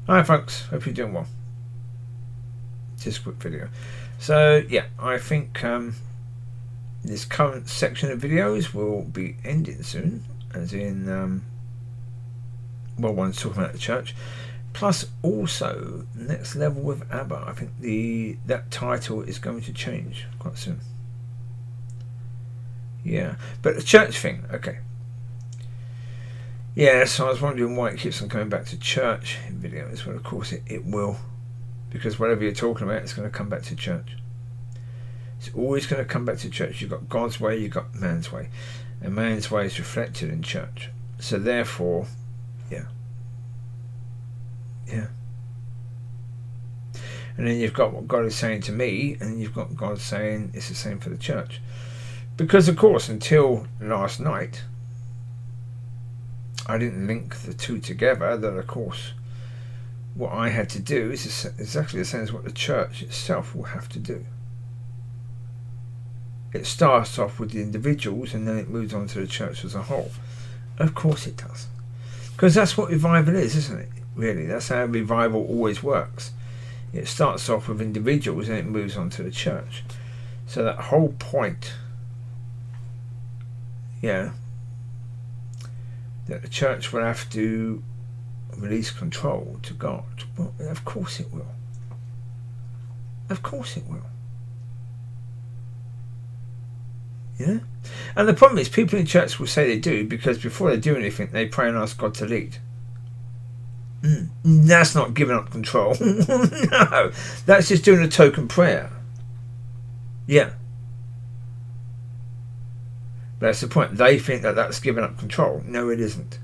Hi folks, hope you're doing well. Just a quick video. So yeah, I think this current section of videos will be ending soon, as in well, one's talking about the church, plus also next level with Abba. I think that title is going to change quite soon. Yeah, but the church thing, okay. Yeah, so I was wondering why it keeps on coming back to church in videos. Well, of course it will, because whatever you're talking about, it's going to come back to church. It's always going to come back to church. You've got God's way, you've got man's way, and man's way is reflected in church. So therefore, yeah. And then you've got what God is saying to me, and you've got God saying it's the same for the church. Because of course, until last night, I didn't link the two together. That of course, what I had to do is exactly the same as what the church itself will have to do. It starts off with the individuals and then it moves on to the church as a whole. Of course it does. Because that's what revival is, isn't it? Really, that's how revival always works. It starts off with individuals and it moves on to the church. So that whole point, yeah, that the church will have to release control to God. Well, of course it will. Of course it will. Yeah? And the problem is, people in church will say they do, because before they do anything, they pray and ask God to lead. That's not giving up control. No, that's just doing a token prayer. Yeah. But that's the point. They think that that's giving up control. No, it isn't.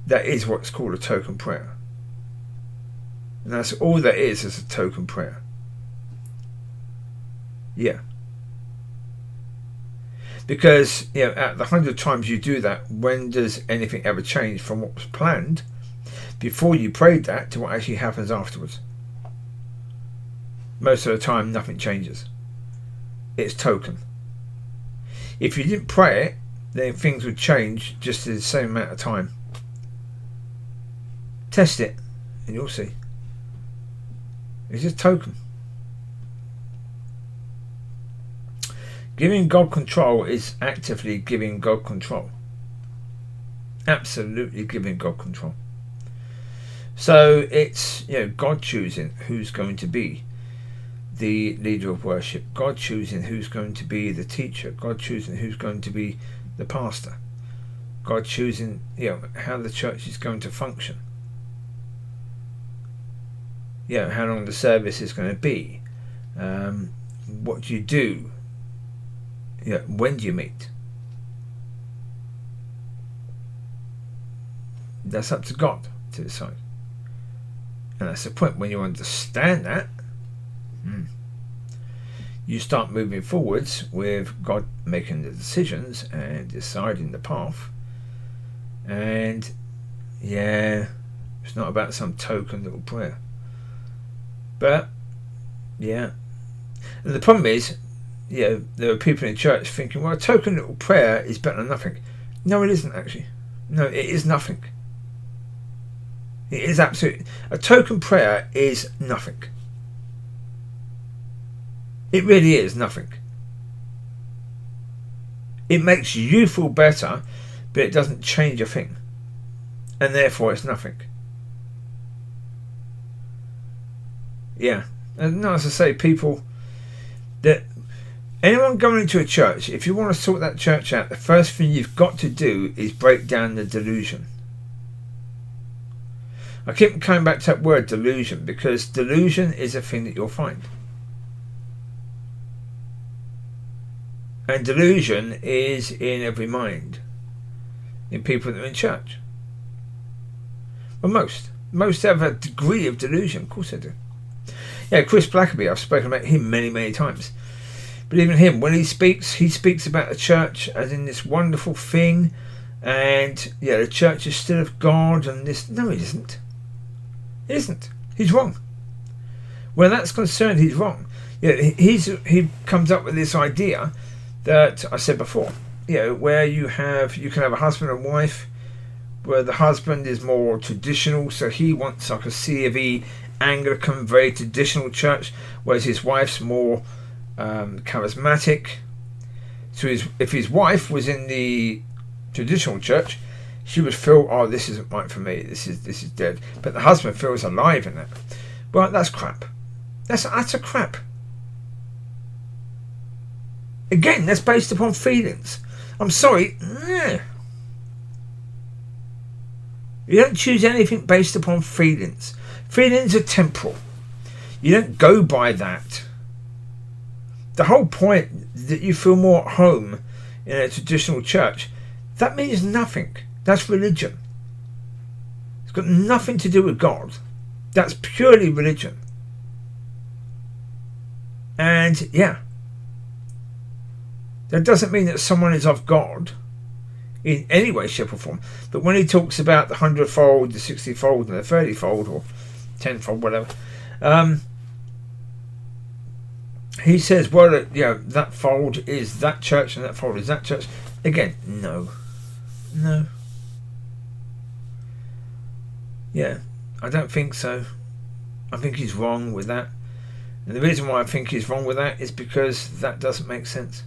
That is what's called a token prayer. And that's all that is a token prayer. Yeah. Because, you know, at the 100 times you do that, when does anything ever change from what was planned before you prayed that to what actually happens afterwards? Most of the time, nothing changes. It's token. If you didn't pray it, then things would change just in the same amount of time. Test it, and you'll see. It's just token. Giving God control is actively giving God control. Absolutely giving God control. So it's, you know, God choosing who's going to be the leader of worship, God choosing who's going to be the teacher, God choosing who's going to be the pastor, God choosing, you know, how the church is going to function, you know, how long the service is going to be, what do you do, you know, when do you meet. That's up to God to decide. And that's the point. When you understand that, you start moving forwards with God making the decisions and deciding the path. And yeah, it's not about some token little prayer. But yeah, and the problem is, you know, there are people in church thinking, well, a token little prayer is better than nothing. No, it isn't actually. No, it is nothing. It is absolutely, a token prayer is nothing. It really is nothing. It makes you feel better, but it doesn't change a thing. And therefore it's nothing. Yeah. And no, as I say, people that anyone going into a church, if you want to sort that church out, the first thing you've got to do is break down the delusion. I keep coming back to that word delusion, because delusion is a thing that you'll find. And delusion is in every mind, in people that are in church. Well, most have a degree of delusion, of course they do. Yeah, Chris Blackaby, I've spoken about him many, many times. But even him, when he speaks about the church as in this wonderful thing, and yeah, the church is still of God, and this. No, it isn't. It isn't. He's wrong. Where that's concerned, he's wrong. Yeah, he comes up with this idea that I said before. You know, where you can have a husband and wife where the husband is more traditional, so he wants like a C of E Anglican, very traditional church, whereas his wife's more charismatic. So if his wife was in the traditional church, she would feel, oh, this isn't right for me, this is dead. But the husband feels alive in that. Well, that's crap. That's utter crap. Again, that's based upon feelings. I'm sorry. You don't choose anything based upon feelings. Feelings are temporal. You don't go by that. The whole point that you feel more at home in a traditional church, that means nothing. That's religion. It's got nothing to do with God. That's purely religion. And yeah, that doesn't mean that someone is of God in any way, shape or form. But when he talks about the 100-fold, the 60-fold and the 30-fold or 10-fold, whatever, he says, well, that fold is that church and that fold is that church. Again, no. Yeah, I don't think so. I think he's wrong with that. And the reason why I think he's wrong with that is because that doesn't make sense.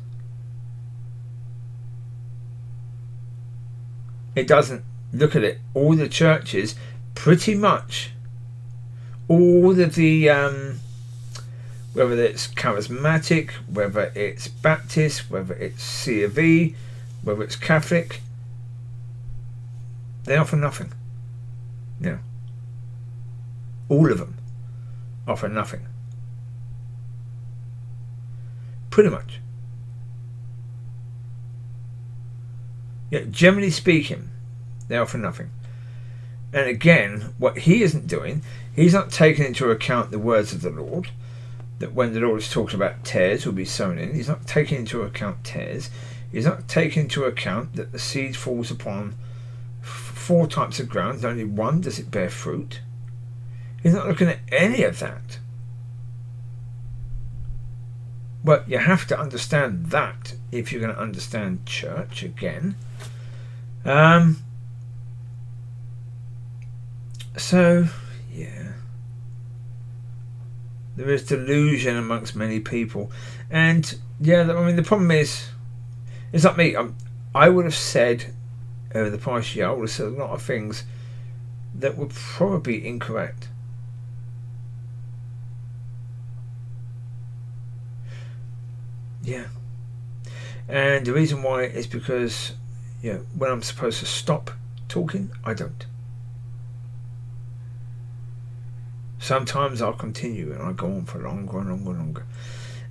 It doesn't. Look at it. All the churches, pretty much, all of the, whether it's charismatic, whether it's Baptist, whether it's C of E, whether it's Catholic, they offer nothing. Yeah. All of them offer nothing. Pretty much. Yeah, generally speaking, they offer nothing. And again, what he isn't doing, he's not taking into account the words of the Lord, that when the Lord is talking about tares will be sown in, he's not taking into account tares. He's not taking into account that the seed falls upon 4 types of ground, only one does it bear fruit. He's not looking at any of that. But you have to understand that if you're going to understand church again. So, yeah. There is delusion amongst many people. And, yeah, I mean, the problem is, it's not me. I would have said, over the past year, I would have said a lot of things that were probably incorrect. Yeah. And the reason why is because, when I'm supposed to stop talking, I don't. Sometimes I'll continue and I'll go on for longer and longer and longer.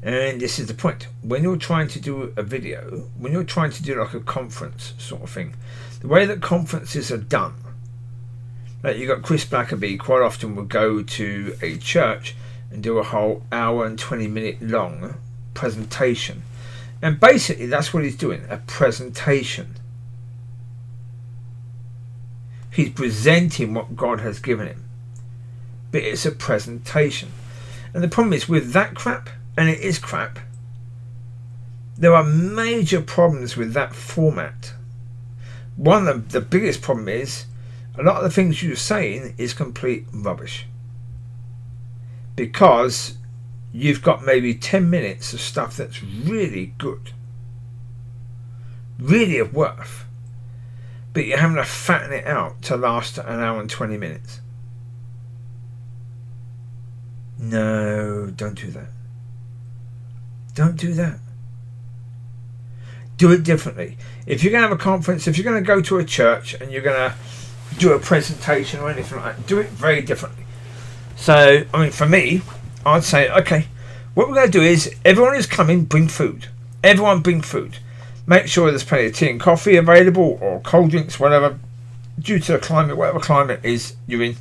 And this is the point. When you're trying to do a video, when you're trying to do like a conference sort of thing, the way that conferences are done, like you got Chris Blackaby quite often will go to a church and do a whole hour and 20-minute long presentation. And basically that's what he's doing, a presentation. He's presenting what God has given him. But it's a presentation. And the problem is with that crap, and it is crap, there are major problems with that format. One of the biggest problem is a lot of the things you're saying is complete rubbish. Because you've got maybe 10 minutes of stuff that's really good, really of worth, but you're having to fatten it out to last an hour and 20 minutes. No, don't do that. Don't do that. Do it differently. If you're going to have a conference, if you're going to go to a church and you're going to do a presentation or anything like that, do it very differently. So, I mean, for me, I'd say, okay, what we're going to do is everyone who's coming, bring food. Everyone bring food. Make sure there's plenty of tea and coffee available or cold drinks, whatever, due to the climate, whatever climate is you're in.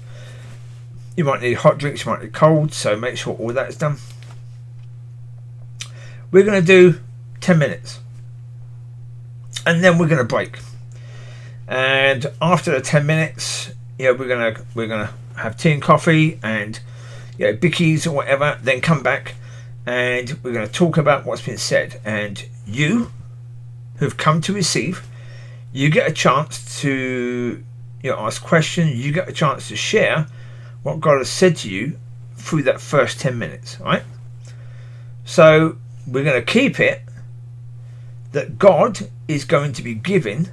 You might need hot drinks, you might need cold, so make sure all that is done. We're going to do 10 minutes. And then we're going to break. And after the 10 minutes, we're going to have tea and coffee and bickies or whatever, then come back and we're going to talk about what's been said. And you who've come to receive, you get a chance to You ask questions. You get a chance to share what God has said to you through that first 10 minutes, right? So we're going to keep it that God is going to be giving.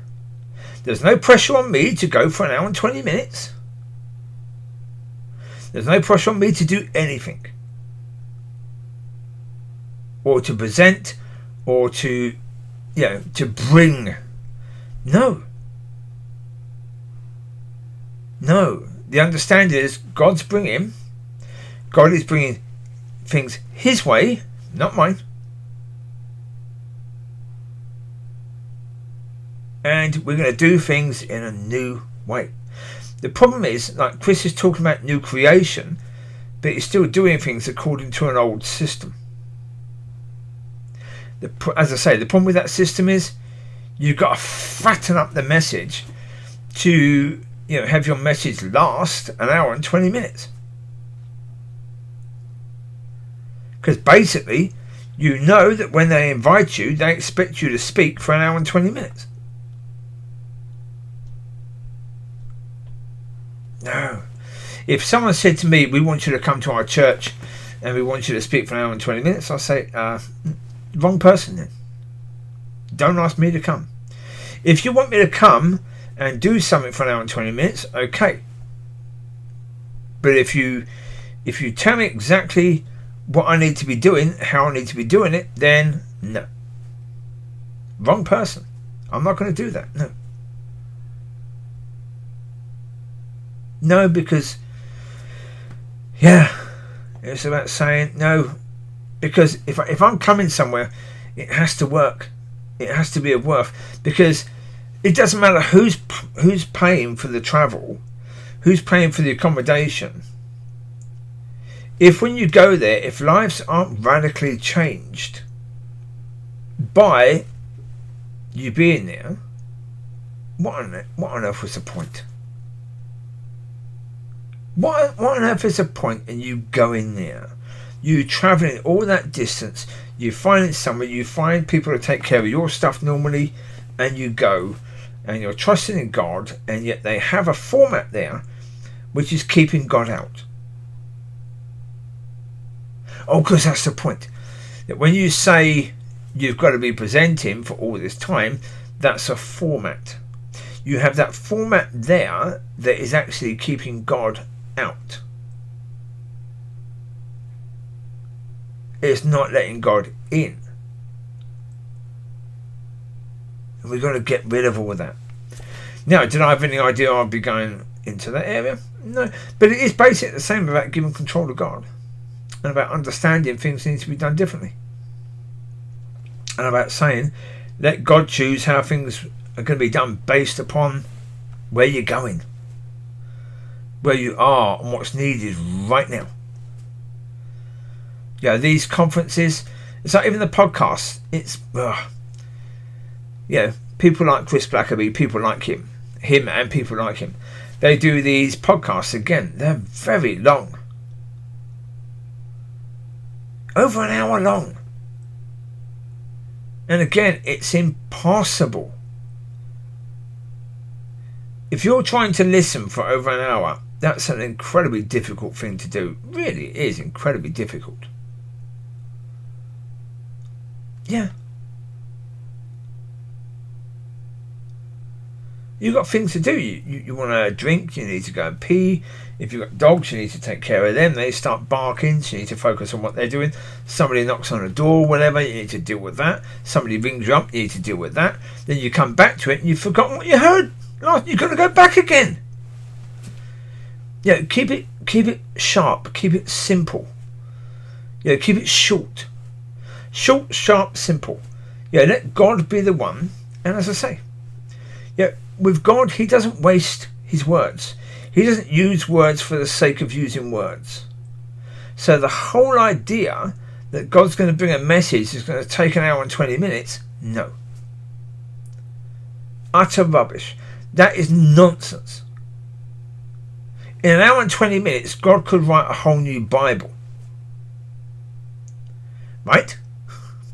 There's no pressure on me to go for an hour and 20 minutes. There's no pressure on me to do anything, or to present, or to bring. No. The understanding is God is bringing things His way, not mine. And we're going to do things in a new way. The problem is, like Chris is talking about new creation, but he's still doing things according to an old system. As I say, the problem with that system is you've got to fatten up the message to have your message last an hour and 20 minutes. Because basically, you know that when they invite you, they expect you to speak for an hour and 20 minutes. No. If someone said to me, we want you to come to our church and we want you to speak for an hour and 20 minutes, I'll say, wrong person then. Don't ask me to come. If you want me to come and do something for an hour and 20 minutes, okay. But if you tell me exactly what I need to be doing, how I need to be doing it, then no. Wrong person. I'm not going to do that. No. No, because it's about saying no. Because if I'm coming somewhere, it has to work. It has to be of worth. Because it doesn't matter who's paying for the travel, who's paying for the accommodation. If when you go there, if lives aren't radically changed by you being there, what on earth was the point? What on earth is the point in you going there? You travelling all that distance, you find it somewhere, you find people to take care of your stuff normally, and you go, and you're trusting in God, and yet they have a format there which is keeping God out. Oh, because that's the point. That when you say you've got to be presenting for all this time, that's a format. You have that format there that is actually keeping God out. It's not letting God in. And we've got to get rid of all of that. Now, did I have any idea I'd be going into that area? No. But it is basically the same about giving control to God. And about understanding things need to be done differently. And about saying, let God choose how things are going to be done based upon where you're going, where you are, and what's needed right now. These conferences, it's like even the podcasts, it's people like Chris Blackerby, people like him and people like him, they do these podcasts. Again, they're very long, over an hour long, and again, it's impossible. If you're trying to listen for over an hour, that's an incredibly difficult thing to do. Really, it is incredibly difficult. Yeah. You've got things to do. You want to drink, you need to go and pee. If you've got dogs, you need to take care of them. They start barking, so you need to focus on what they're doing. Somebody knocks on a door, whatever, you need to deal with that. Somebody rings you up, you need to deal with that. Then you come back to it and you've forgotten what you heard. You've got to go back again. Keep it sharp, keep it simple. Keep it short. Short, sharp, simple. Let God be the one. And as I say, with God, He doesn't waste His words. He doesn't use words for the sake of using words. So the whole idea that God's going to bring a message is going to take an hour and 20 minutes, no. Utter rubbish. That is nonsense. In an hour and 20 minutes, God could write a whole new Bible. Right?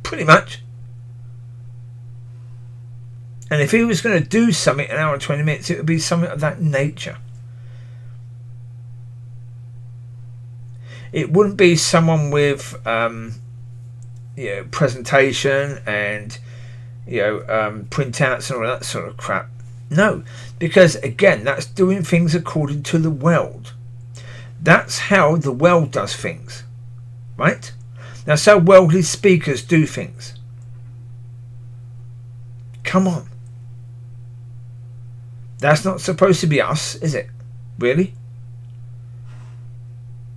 Pretty much. And if he was going to do something an hour and 20 minutes, it would be something of that nature. It wouldn't be someone with presentation and printouts and all that sort of crap. No, because again, that's doing things according to the world. That's how the world does things, right? That's how worldly speakers do things. Come on. That's not supposed to be us, is it? Really?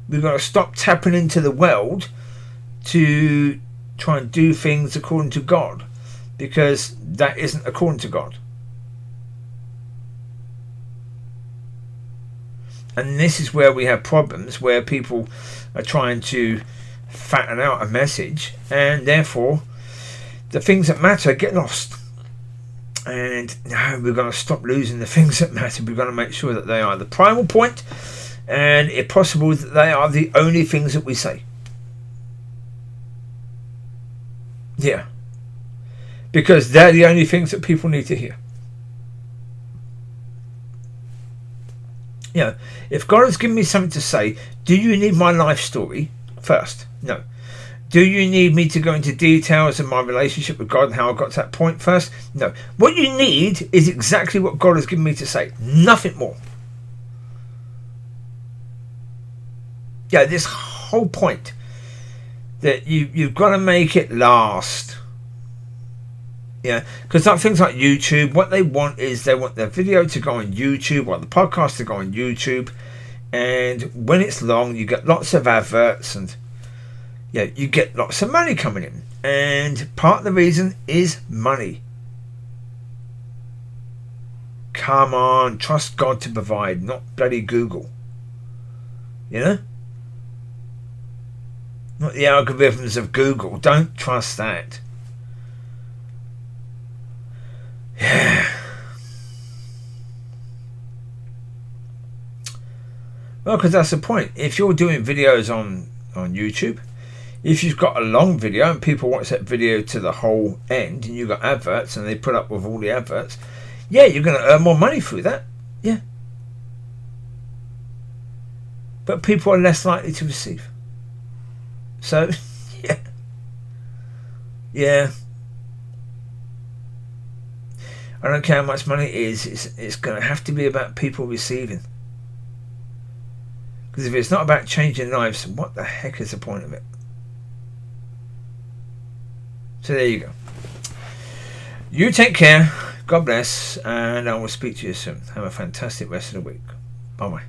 We've got to stop tapping into the world to try and do things according to God, because that isn't according to God. And this is where we have problems, where people are trying to fatten out a message, and therefore the things that matter get lost. And no, we're going to stop losing the things that matter. We're going to make sure that they are the primal point, and if possible that they are the only things that we say. Yeah, because they're the only things that people need to hear. If God has given me something to say, do you need my life story first? No. Do you need me to go into details of my relationship with God and how I got to that point first? No. What you need is exactly what God has given me to say. Nothing more. This whole point that you've got to make it last. Because things like YouTube, what they want is they want their video to go on YouTube or the podcast to go on YouTube, and when it's long you get lots of adverts and you get lots of money coming in, and part of the reason is money. Come on, trust God to provide, not bloody Google. Not the algorithms of Google. Don't trust that. Well, because that's the point. If you're doing videos on YouTube, if you've got a long video and people watch that video to the whole end, and you've got adverts and they put up with all the adverts, you're going to earn more money through that. But people are less likely to receive. So, I don't care how much money it is, it's going to have to be about people receiving. Because if it's not about changing lives, what the heck is the point of it? So there you go. You take care, God bless, and I will speak to you soon. Have a fantastic rest of the week. Bye bye.